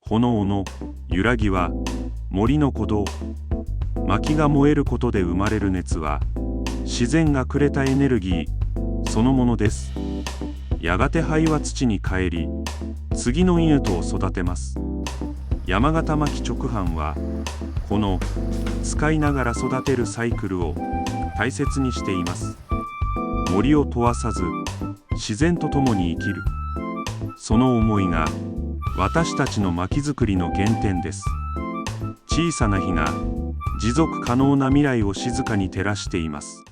炎の揺らぎは森の鼓動。薪が燃えることで生まれる熱は自然がくれたエネルギーそのものです。やがて灰は土に帰り、次の稲とを育てます。山形牧直販はこの使いながら育てるサイクルを大切にしています。森を問わさず自然と共に生きる、その思いが私たちの薪作りの原点です。小さな火が持続可能な未来を静かに照らしています。